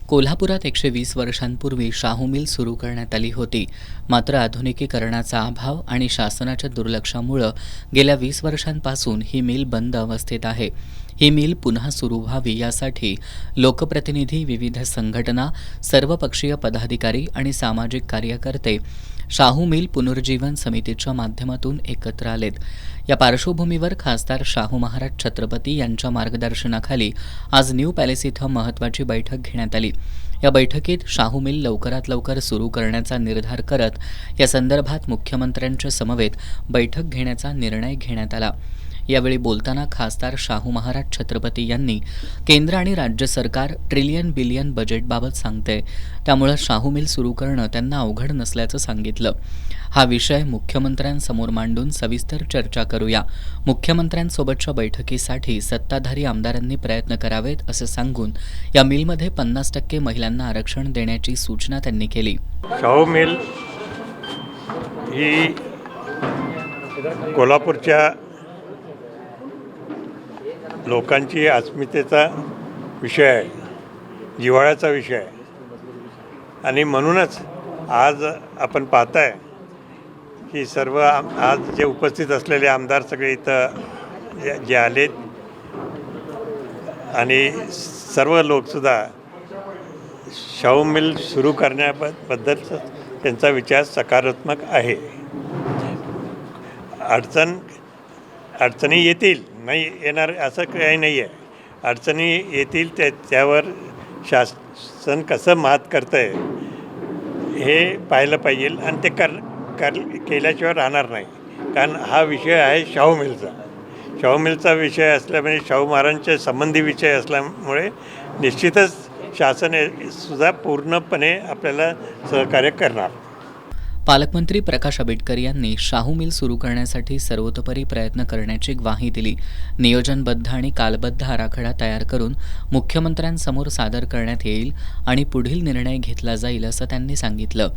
कोल्हापुरात 120 वर्षांपूर्वी शाहू मिल सुरू करण्यात आली होती. मात्र आधुनिकीकरणाचा अभाव आणि शासनाच्या दुर्लक्षामुळे गेल्या 20 वर्षांपासून ही मिल बंद अवस्थेत आहे. ही मिल पुन्हा सुरू व्हावी यासाठी लोकप्रतिनिधी, विविध संघटना, सर्वपक्षीय पदाधिकारी आणि सामाजिक कार्यकर्ते शाहू मिल पुनर्जीवन समितीच्या माध्यमातून एकत्र आलेत. या पार्श्वभूमीवर खासदार शाहू महाराज छत्रपती यांच्या मार्गदर्शनाखाली आज न्यू पॅलेस इथं महत्त्वाची बैठक घेण्यात आली. या बैठकीत शाहू मिल लवकरात लवकर सुरू करण्याचा निर्धार करत या संदर्भात मुख्यमंत्र्यांच्या समवेत बैठक घेण्याचा निर्णय घेण्यात आला. यावेळी बोलताना खासदार शाहू महाराज छत्रपती यांनी केंद्र आणि राज्य सरकार ट्रिलियन बिलियन बजेटबाबत सांगते, त्यामुळे शाहू मिल सुरू करणं त्यांना अवघड नसल्याचं सांगितलं. हा विषय मुख्यमंत्र्यांसमोर मांडून सविस्तर चर्चा करूया. मुख्यमंत्र्यांसोबतच्या बैठकीसाठी सत्ताधारी आमदारांनी प्रयत्न करावेत असं सांगून या मिलमध्ये 50% महिलांना आरक्षण देण्याची सूचना त्यांनी केली. शाहू मिल ही कोल्हापूरच्या लोकांची अस्मितेचा विषय आहे, जिव्हाळ्याचा विषय आहे. आणि म्हणूनच आज आपण पाहताय की सर्व आज जे उपस्थित असलेले आमदार सगळे इथं जे आलेत आणि सर्व लोकसुद्धा शाहू मिल सुरू करण्याबद्दल त्यांचा विचार सकारात्मक आहे. अडचणी येतील, नाही येणार असं काही नाही आहे. अडचणी येतील, त्यावर शासन कसं मात करतं आहे हे पाहिलं पाहिजे आणि ते केल्याशिवाय राहणार नाही. कारण हा विषय आहे शाहू मिलचा. शाहू मिलचा विषय असल्यामुळे शाहू महाराजांच्या संबंधी विषय असल्यामुळे निश्चितच शासन सुद्धा पूर्णपणे आपल्याला सहकार्य करणार. पालकमंत्री प्रकाश आंबेडकर यांनी शाहू मिल सुरू करण्यासाठी सर्वतोपरी प्रयत्न करण्याची ग्वाही दिली. नियोजनबद्ध आणि कालबद्ध आराखडा तयार करून मुख्यमंत्र्यांसमोर सादर करण्यात येईल आणि पुढील निर्णय घेतला जाईल असं त्यांनी सांगितलं.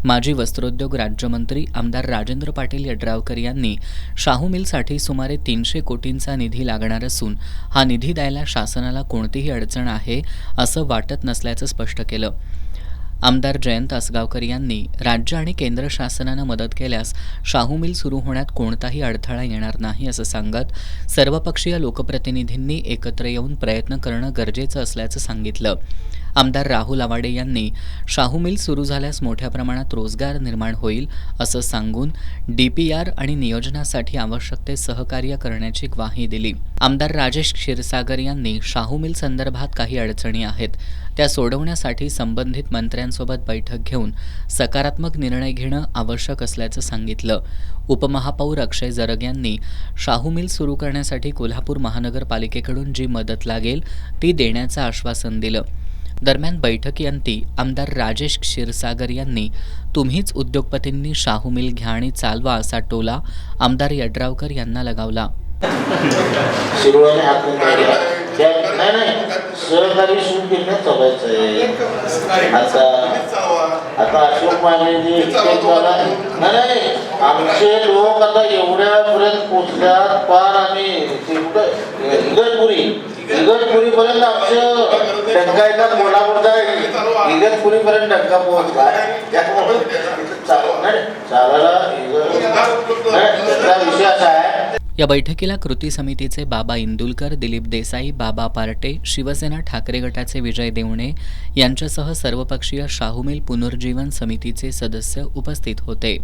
माजी वस्त्रोद्योग राज्यमंत्री आमदार राजेंद्र पाटील यड्रावकर यांनी शाहू मिलसाठी सुमारे 300 कोटींचा निधी लागणार असून हा निधी द्यायला शासनाला कोणतीही अडचण आहे असं वाटत नसल्याचं स्पष्ट केलं. आमदार जयंत आसगावकर यांनी राज्य आणि केंद्र शासनानं मदत केल्यास शाहू मिल सुरू होण्यात कोणताही अडथळा येणार नाही असं सांगत सर्वपक्षीय लोकप्रतिनिधींनी एकत्र येऊन प्रयत्न करणं गरजेचं असल्याचं सांगितलं. आमदार राहुल आवाडे यांनी शाहू मिल सुरू झाल्यास मोठ्या प्रमाणात रोजगार निर्माण होईल असं सांगून DPR आणि नियोजनासाठी आवश्यक ते सहकार्य करण्याची ग्वाही दिली. आमदार राजेश क्षीरसागर यांनी शाहू मिल संदर्भात काही अडचणी आहेत, त्या सोडवण्यासाठी संबंधित मंत्र्यांसोबत बैठक घेऊन सकारात्मक निर्णय घेणं आवश्यक असल्याचं सांगितलं. उपमहापौर अक्षय जरग यांनी शाहू मिल सुरू करण्यासाठी कोल्हापूर महानगरपालिकेकडून जी मदत लागेल ती देण्याचं आश्वासन दिलं. दरम्यान बैठकीअंती आमदार राजेश क्षीरसागर यांनी तुम्हीच उद्योगपतींनी शाहू मिल घ्या आणि चालवा असा टोला आमदार यड्रावकर यांना लगावला. सहकारी सुरू केलं चालायचं आता अशोक मानेंनी नाही आमचे लोक आता एवढ्यापर्यंत पोचल्यात पार आणि इगतपुरी पर्यंत आमचं टंका येतात. कोल्हापूरचा इगतपुरी पर्यंत टंका पोहोचला. त्यामुळे चालायला विषय असा आहे. या बैठकीला कृती समितीचे बाबा इंदुलकर, दिलीप देसाई, बाबा पार्टे, शिवसेना ठाकरे गटाचे विजय देवणे यांच्यासह सर्वपक्षीय शाहू मिल पुनर्जीवन समितीचे सदस्य उपस्थित होते.